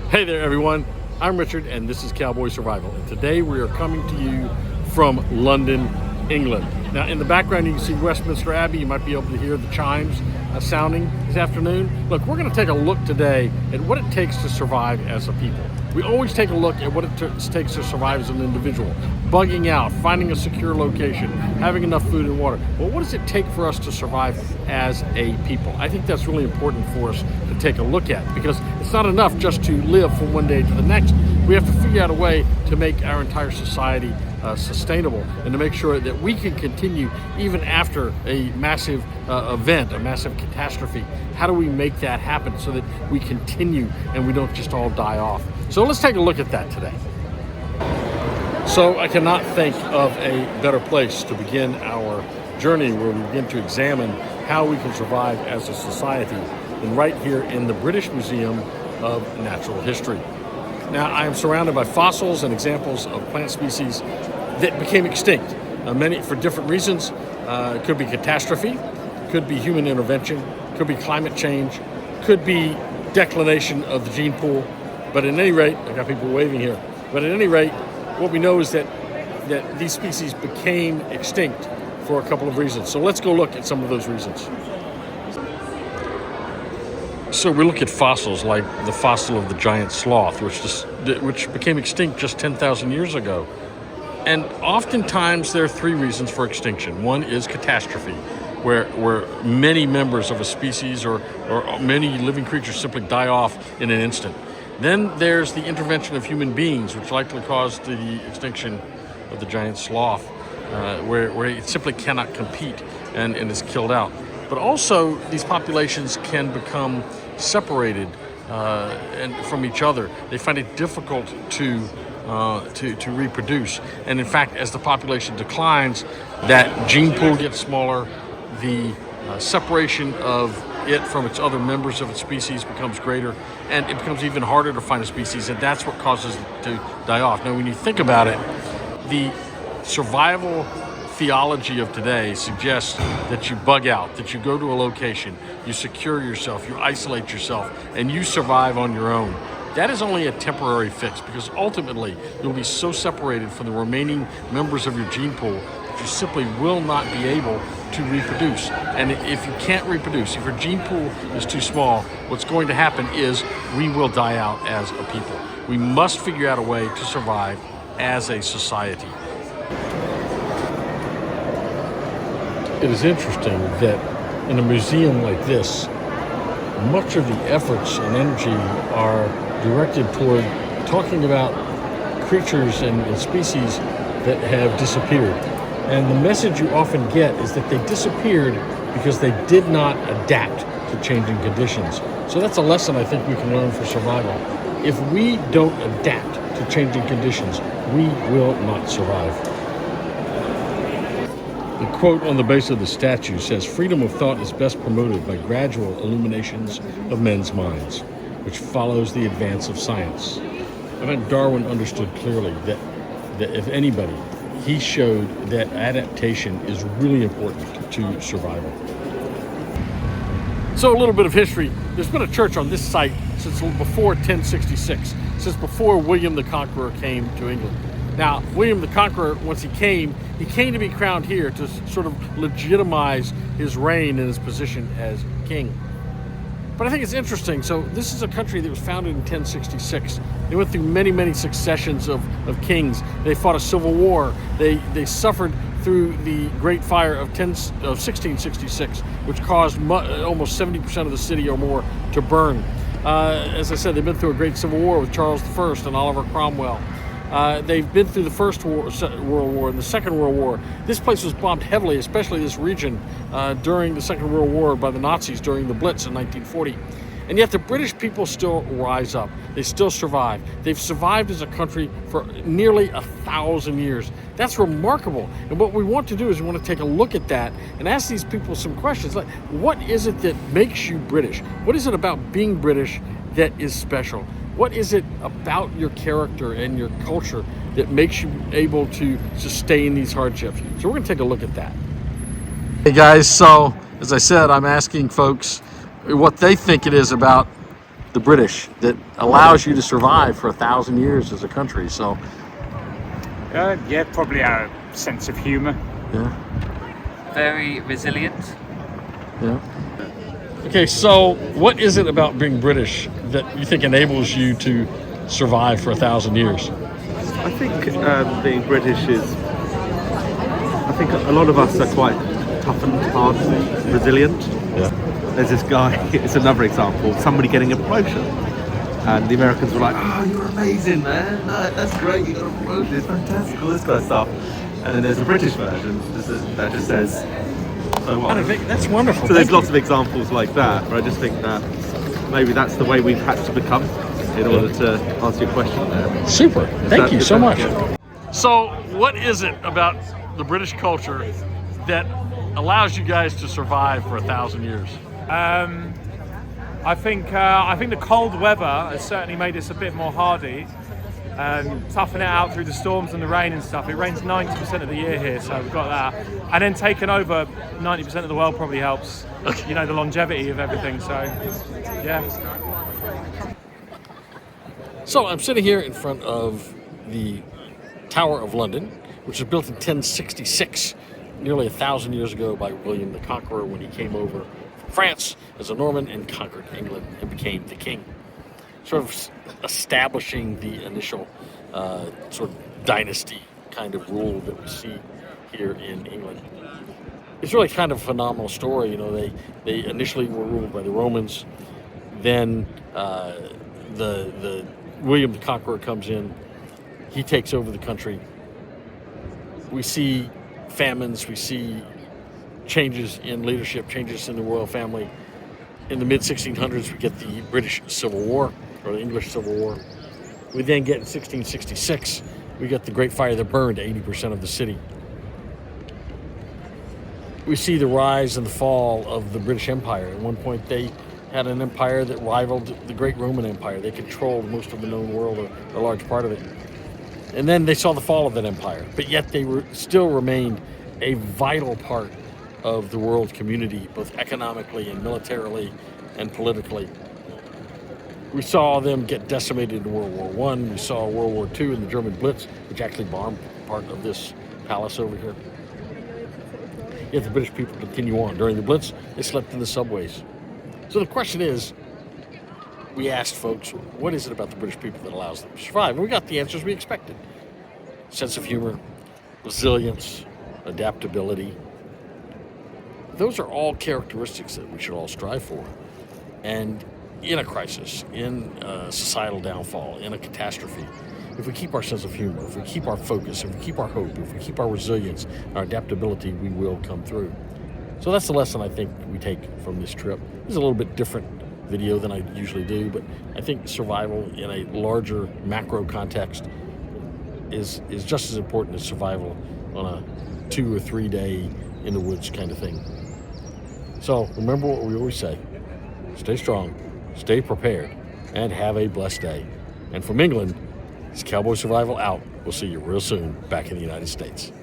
Hey there everyone, I'm Richard and this is Cowboy Survival, and today we are coming to you from London, England. Now in the background you can see Westminster Abbey. You might be able to hear the chimes sounding this afternoon. Look, we're going to take a look today at what it takes to survive as a people. We always take a look at what it takes to survive as an individual. Bugging out, finding a secure location, having enough food and water. Well, what does it take for us to survive as a people? I think that's really important for us to take a look at, because it's not enough just to live from one day to the next. We have to figure out a way to make our entire society sustainable, and to make sure that we can continue even after a massive event, a massive catastrophe. How do we make that happen so that we continue and we don't just all die off? So let's take a look at that today. So I cannot think of a better place to begin our journey, where we begin to examine how we can survive as a society, than right here in the British Museum of Natural History. Now, I am surrounded by fossils and examples of plant species that became extinct, many for different reasons. It could be catastrophe, could be human intervention, could be climate change, could be declination of the gene pool. But at any rate, I got people waving here, but at any rate, what we know is that these species became extinct for a couple of reasons. So let's go look at some of those reasons. So we look at fossils like the fossil of the giant sloth, which became extinct just 10,000 years ago. And oftentimes there are three reasons for extinction. One is catastrophe, where many members of a species or many living creatures simply die off in an instant. Then there's the intervention of human beings, which likely caused the extinction of the giant sloth, where it simply cannot compete and is killed out. But also, these populations can become separated and from each other. They find it difficult to reproduce. And in fact, as the population declines, that gene pool gets smaller, the separation of it from its other members of its species becomes greater, and it becomes even harder to find a species, and that's what causes it to die off. Now, when you think about it, the survival theology of today suggests that you bug out, that you go to a location, you secure yourself, you isolate yourself, and you survive on your own. That is only a temporary fix, because ultimately you'll be so separated from the remaining members of your gene pool that you simply will not be able to reproduce. And if you can't reproduce, if your gene pool is too small, what's going to happen is we will die out as a people. We must figure out a way to survive as a society. It is interesting that in a museum like this, much of the efforts and energy are directed toward talking about creatures and species that have disappeared. And the message you often get is that they disappeared because they did not adapt to changing conditions. So that's a lesson I think we can learn for survival. If we don't adapt to changing conditions, we will not survive. The quote on the base of the statue says, "Freedom of thought is best promoted by gradual illuminations of men's minds, which follows the advance of science." I think Darwin understood clearly that if anybody, he showed that adaptation is really important to survival. So a little bit of history. There's been a church on this site since before 1066, since before William the Conqueror came to England. Now, William the Conqueror, once he came to be crowned here to sort of legitimize his reign and his position as king. But I think it's interesting. So this is a country that was founded in 1066. They went through many, many successions of kings. They fought a civil war. They suffered through the Great Fire of 1666, which caused almost 70% of the city or more to burn. As I said, they've been through a great civil war with Charles I and Oliver Cromwell. They've been through the First World War and the Second World War. This place was bombed heavily, especially this region, during the Second World War by the Nazis during the Blitz in 1940. And yet the British people still rise up. They still survive. They've survived as a country for nearly 1,000 years. That's remarkable. And what we want to do is we want to take a look at that and ask these people some questions like, what is it that makes you British? What is it about being British that is special? What is it about your character and your culture that makes you able to sustain these hardships? So we're going to take a look at that. Hey guys, so as I said, I'm asking folks what they think it is about the British that allows you to survive for 1,000 years as a country? So, yeah, probably our sense of humour. yeah, Very resilient. yeah. Okay, so what is it about being British that you think enables you to survive for 1,000 years? I think being British is. I think a lot of us are quite toughened, hard, resilient. Yeah. There's this guy. It's another example. Somebody getting a promotion, and the Americans were like, "Oh, you're amazing, man! That's great. You got a promotion. It's fantastic. All this kind of stuff." And then there's a British version that just says, "So what?" I think that's wonderful. So there's lots of examples like that, but I just think that maybe that's the way we've had to become in order to answer your question there. Super. Thank you so much. Yeah. So, what is it about the British culture that allows you guys to survive for 1,000 years? I think the cold weather has certainly made us a bit more hardy. Toughen it out through the storms and the rain and stuff. It rains 90% of the year here, so we've got that. And then taking over 90% of the world probably helps. You know, the longevity of everything. So, yeah. So I'm sitting here in front of the Tower of London, which was built in 1066, nearly 1,000 years ago by William the Conqueror when he came over from France as a Norman and conquered England and became the king. Sort of establishing the initial sort of dynasty kind of rule that we see here in England. It's really kind of a phenomenal story. You know, they initially were ruled by the Romans, then the William the Conqueror comes in, he takes over the country. We see famines, we see changes in leadership, changes in the royal family. In the mid-1600s, we get the British Civil War, or the English Civil War. We then get in 1666, we get the Great Fire that burned 80% of the city. We see the rise and the fall of the British Empire. At one point, they had an empire that rivaled the great Roman Empire. They controlled most of the known world, or a large part of it. And then they saw the fall of that empire, but yet they still remained a vital part of the world community, both economically and militarily and politically. We saw them get decimated in World War I. We saw World War II in the German Blitz, which actually bombed part of this palace over here. Yet the British people continue on. During the Blitz, they slept in the subways. So the question is, we asked folks, what is it about the British people that allows them to survive? And we got the answers we expected. Sense of humor, resilience, adaptability. Those are all characteristics that we should all strive for. And in a crisis, in a societal downfall, in a catastrophe, if we keep our sense of humor, if we keep our focus, if we keep our hope, if we keep our resilience, our adaptability, we will come through. So that's the lesson I think we take from this trip. It's a little bit different video than I usually do, but I think survival in a larger macro context is just as important as survival on a 2 or 3 day in the woods kind of thing. So remember what we always say: stay strong, stay prepared, and have a blessed day. And from England, it's Cowboy Survival out. We'll see you real soon back in the United States.